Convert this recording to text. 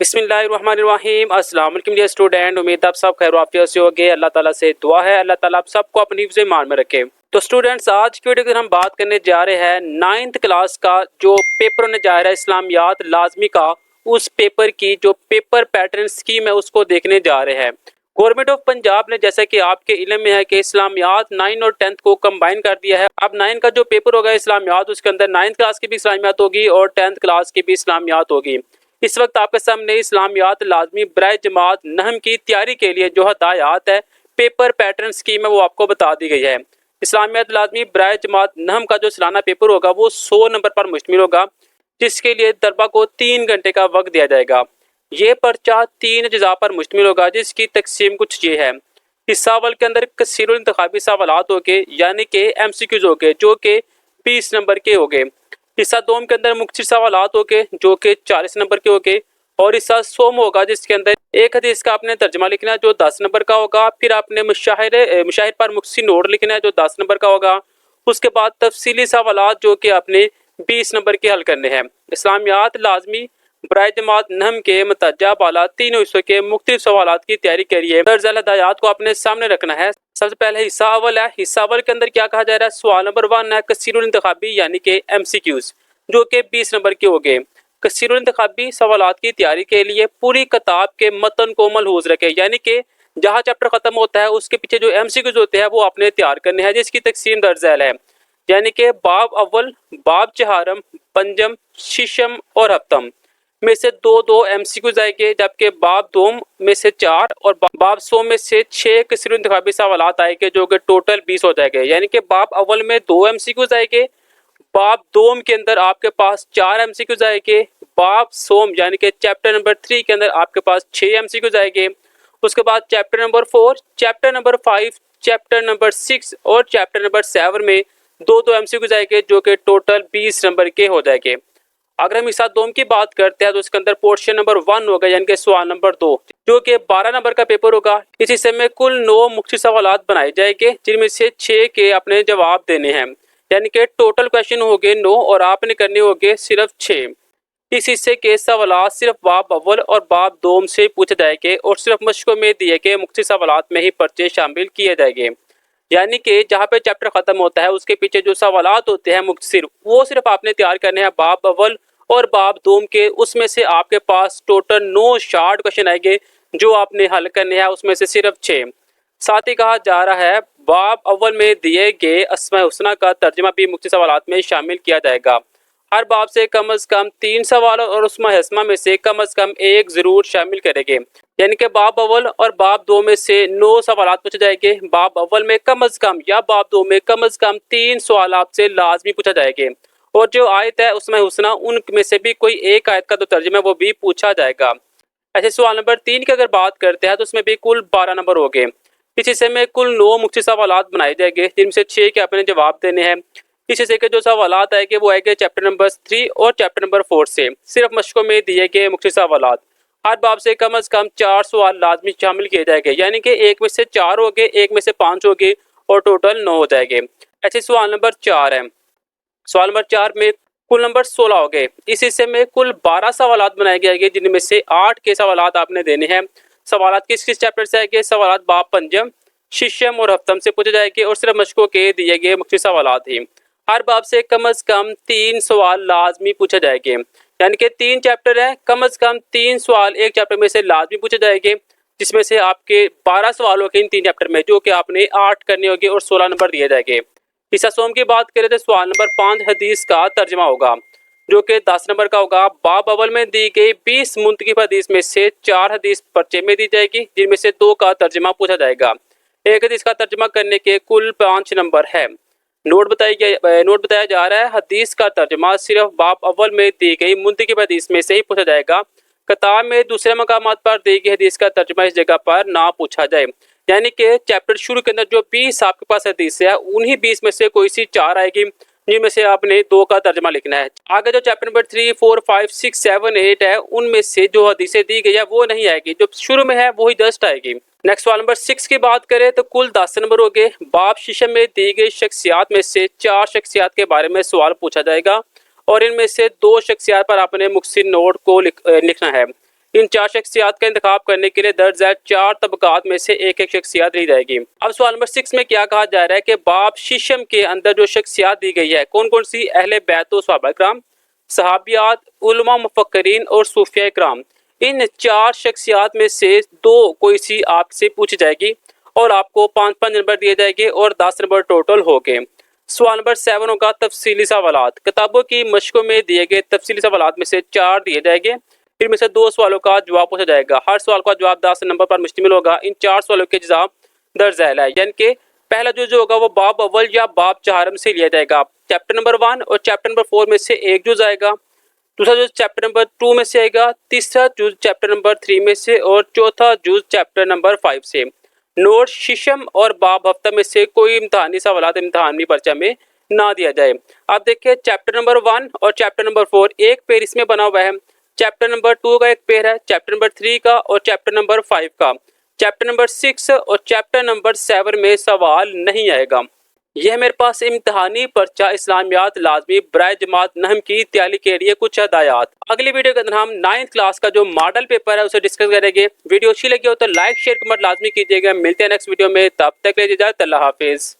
बिस्मिल्लाहिर्रहमानिर्रहीम। अस्सलाम वालेकुम डियर स्टूडेंट, उम्मीद आप सब खैर आफियत से होंगे। अल्लाह ताला से दुआ है अल्लाह ताला आप सबको अपनी हिफ्ज़ ईमान में रखे। तो स्टूडेंट्स, आज की वीडियो में हम बात करने जा रहे हैं 9th क्लास का जो पेपर होने जा रहा है इस्लामियात लाजमी का, उस पेपर की जो पेपर पैटर्न स्कीम है उसको देखने जा रहे हैं। गवर्नमेंट ऑफ पंजाब ने, जैसा कि आपके इल्म में है कि इस्लामियात 9 और 10th को कंबाइन कर दिया है। अब 9 का जो पेपर होगा इस्लामियात, उसके अंदर 9th क्लास की भी इस्लामियात होगी और 10th क्लास की भी इस्लामियात होगी। इस वक्त आपके सामने इस्लामियात लाजमी बराए जमात नहम की तैयारी के लिए जो हदायत है, पेपर पैटर्न स्कीम है, वो आपको बता दी गई है। इस्लामियात लाजमी बराए जमात नहम का जो सालाना पेपर होगा वो 100 नंबर पर मुश्तमिल होगा, जिसके लिए तलबा को 3 घंटे का वक्त दिया जाएगा। ये पर्चा 3 अज्जा पर मुश्तमिल होगा, जिसकी तकसीम कुछ ये है। हिस्सा अव्वल के अंदर कसीरुल इंतखाबी सवालात होंगे, यानी कि MCQs होंगे, जो कि 20 नंबर के होंगे। हिस्सा दोम के अंदर मुख्तसर सवालात होंगे, जो कि 40 नंबर के होंगे। और हिस्सा सोम होगा, जिसके अंदर एक हदीस का आपने तर्जमा लिखना है जो 10 नंबर का होगा। फिर आपने मुशाहिर पर मुख्तसर नोट लिखना है जो 10 नंबर का होगा। उसके बाद तफसीली सवालात जो कि आपने 20 नंबर के हल करने हैं। इस्लामियात लाजमी बराए जमात नहम के मतजा बाला 3 हिस्सों के मुख्तलिफ सवालात की तैयारी के लिए दर्ज हदायत को अपने सामने रखना है। सबसे पहले हिस्सा अव्वल है। हिस्सा अव्वल के अंदर क्या कहा जा रहा है? सवाल नंबर 1 है कसीरुल इंतखाबी, यानी कि MCQs, जो कि 20 नंबर के हो गए। कसीरुल इंतखाबी सवालात की तैयारी के लिए पूरी किताब के मतन को मलहूज रखे, यानी कि जहाँ चैप्टर खत्म होता है उसके पीछे जो MCQs होते हैं वो आपने तैयार करने हैं, जिसकी तकसीम दर्ज झैल है। यानी कि बाब अव्वल, बाब चहारम, पंजम, शीशम और हफ्तम में से 2-2 MCQs आएंगे, जबकि बाब दोम में से 4 और बाब सोम में से 6 कसीरुल इंतखाबी सवालात आएंगे, जो कि टोटल 20 हो जाएंगे। यानी कि बाब अव्वल में 2 MCQs आएंगे, बाब दोम के अंदर आपके पास 4 MCQs आएंगे, बाब सोम यानी कि चैप्टर नंबर 3 के अंदर आपके पास 6 MCQs आएंगे। उसके बाद chapter number 4, chapter number 5, chapter number 6 और चैप्टर नंबर 7 में 2-2 MCQs आएंगे, जो कि टोटल 20 नंबर के हो जाएंगे। अगर हम हिस्सा दोम की बात करते हैं तो इसके अंदर पोर्शन नंबर 1 होगा, यानी कि सवाल नंबर 2, जो कि 12 नंबर का पेपर होगा। इस हिस्से में कुल 9 मुख्तसर सवालात बनाए जाएंगे, जिनमें से 6 के अपने जवाब देने हैं। यानी कि टोटल क्वेश्चन हो गए 9 और आपने करने होंगे सिर्फ 6। इस हिस्से के सवालात सिर्फ बाब अव्वल और बाब दोम से पूछे जाएंगे और सिर्फ मशकों में दिए गए मुख्तसर सवालात में ही पर्चे शामिल किए जाएंगे। यानी कि जहाँ पे चैप्टर खत्म होता है उसके पीछे जो सवालात होते हैं मुख्तसर, वो सिर्फ आपने तैयार करने हैं बाब अव्वल और बाब दोम के। उसमें से आपके पास टोटल 9 शार्ट क्वेश्चन आएंगे जो आपने हल करने हैं, उसमें से सिर्फ 6। साथ ही कहा जा रहा है बाब अव्वल में दिए गए अस्माए हुस्ना का तर्जमा भी मुख्तसर सवालात में शामिल किया जाएगा। हर बाब से कम अज कम 3 सवाल और अस्माए हुस्ना में से कम अज कम 1 जरूर शामिल करेंगे। यानी कि बाब अव्वल और बाब दो में से 9 सवालात पूछे जाएंगे। बाब अव्वल में कम अज कम या बाब दो में कम अज कम 3 सवाल आपसे लाजमी पूछा जाएंगे, और जो आयत है उसमें हुस्ना उनमें से भी कोई एक आयत का जो तर्जुमा है वो भी पूछा जाएगा। ऐसे सवाल नंबर 3 की अगर बात करते हैं तो उसमें भी कुल 12 नंबर हो गए। इस हिस्से में कुल 9 मुख्तसर सवालात बनाए जाएंगे, जिनमें से 6 के अपने जवाब देने हैं। इस हिस्से के जो सवालात आएंगे वो आएंगे चैप्टर नंबर 3 और चैप्टर नंबर 4 से, सिर्फ मशकों में दिए गए मुख्तसर सवालात। हर बाब से कम अज कम 4 सवाल लाजमी शामिल किए जाएंगे, यानी कि एक में से 4 हो गए, एक में से 5 हो गए और टोटल 9 हो जाएंगे। ऐसे सवाल नंबर 4 है। सवाल नंबर 4 में कुल नंबर 16 हो गए। इस हिस्से में कुल 12 सवालात बनाए जाएंगे, जिनमें से 8 के सवालात आपने देने हैं। सवालात किस किस चैप्टर से आएंगे? सवालात बाब पंजम, शीशम और हफ्तम से पूछे जाएंगे और सिर्फ मशकों के दिए गए मुख्तसर सवालात ही। हर बाब से कम अज कम 3 सवाल लाजमी पूछे जाएंगे, यानी कि 3 चैप्टर है, कम अज कम 3 सवाल एक चैप्टर में से लाजमी पूछे जाएंगे, जिसमें से आपके 12 सवालों के इन 3 चैप्टर में जो कि आपने 8 करने होंगे और 16 नंबर दिए जाएंगे। हिस्सा सोम की बात करें तो सवाल नंबर 5 हदीस का तर्जमा होगा, जो कि 10 नंबर का होगा। बाब अव्वल में दी गई 20 मुंतखब हदीस में से 4 हदीस पर्चे में दी जाएगी, जिनमें से 2 का तर्जमा पूछा जाएगा। एक हदीस का तर्जमा करने के कुल 5 नंबर है। नोट बताया जा रहा है हदीस का तर्जमा सिर्फ बाब अव्वल में दी गई मुंतखब हदीस में से ही पूछा जाएगा। किताब में दूसरे मकामात पर दी गई हदीस का तर्जमा इस जगह पर ना पूछा जाए। यानी कि चैप्टर शुरू के अंदर जो 20 आपके पास हदीस है, उन्हीं 20 में से कोई सी 4 आएगी, जिनमें से आपने 2 का तर्जमा लिखना है। आगे जो चैप्टर नंबर 3, 4, 5, 6, 7, 8 है, उनमें से जो हदीसें दी गई है वो नहीं आएगी, जो शुरू में है वही जस्ट आएगी। नेक्स्ट सवाल नंबर 6 की बात करें तो कुल 10 नंबर हो गए। बाब शीशम में दी गई शख्सियात में से 4 शख्सियात के बारे में सवाल पूछा जाएगा और इनमें से 2 शख्सियात पर आपने मुख्तसर नोट को लिखना है। इन 4 शख्सियात का इंतखाब करने के लिए दर्ज है 4 तबकात में से एक शख्सियत ली जाएगी। अब सवाल नंबर 6 में क्या कहा जा रहा है कि बाब शीशम के अंदर जो शख्सियत दी गई है कौन कौन सी? अहले बैत व सहाबा इकराम, सहाबियात, उलमा मुफक्किरीन और सूफिया इकराम। इन 4 शख्सियत में से 2 कोई सी आपसे पूछी जाएगी और आपको 5-5 नंबर दिए जाएंगे और 10 नंबर टोटल हो गए। सवाल नंबर 7 होगा तफसीली सवालात। किताबों की मशकों में दिए गए तफसीली सवालात में से 4 दिए जाएंगे, इनमें से 2 सवालों का जवाब पूछा जाएगा। हर सवाल का जवाब 10 नंबर पर मुश्तमिल होगा। इन 4 सवालों के जवाब दर्ज है, यानी कि पहला जो होगा वो बाब अव्वल या बाब चहारम से लिया जाएगा। चैप्टर नंबर 1 और चैप्टर नंबर 4 में से एक जुज आएगा, दूसरा जुज चैप्टर नंबर 2 में से आएगा, तीसरा जुज चैप्टर नंबर 3 में से और चौथा जुज चैप्टर नंबर 5 से। नोट शीशम और बाब हफ्ता में से कोई इम्तहानी सवालात इम्तहानी पर्चा में ना दिया जाए। आप देखिए चैप्टर नंबर 1 और चैप्टर नंबर 4 एक पेड़ इसमें बना हुआ है, चैप्टर नंबर 2 का एक पेड़ है, चैप्टर नंबर 3 का और चैप्टर नंबर 5 का। चैप्टर नंबर 6 और चैप्टर नंबर 7 में सवाल नहीं आएगा। यह मेरे पास इम्तहानी पर्चा इस्लामियात लाजमी बराए जमात नहम की तैयारी के लिए कुछ हदायत। अगली वीडियो के अंदर हम 9th क्लास का जो मॉडल पेपर है उसे डिस्कस करेंगे। वीडियो अच्छी लगी हो तो लाइक शेयर कमेंट लाजमी कीजिएगा। मिलते हैं नेक्स्ट वीडियो में, तब तक के लिए इजाज़त, अल्लाह हाफिज़।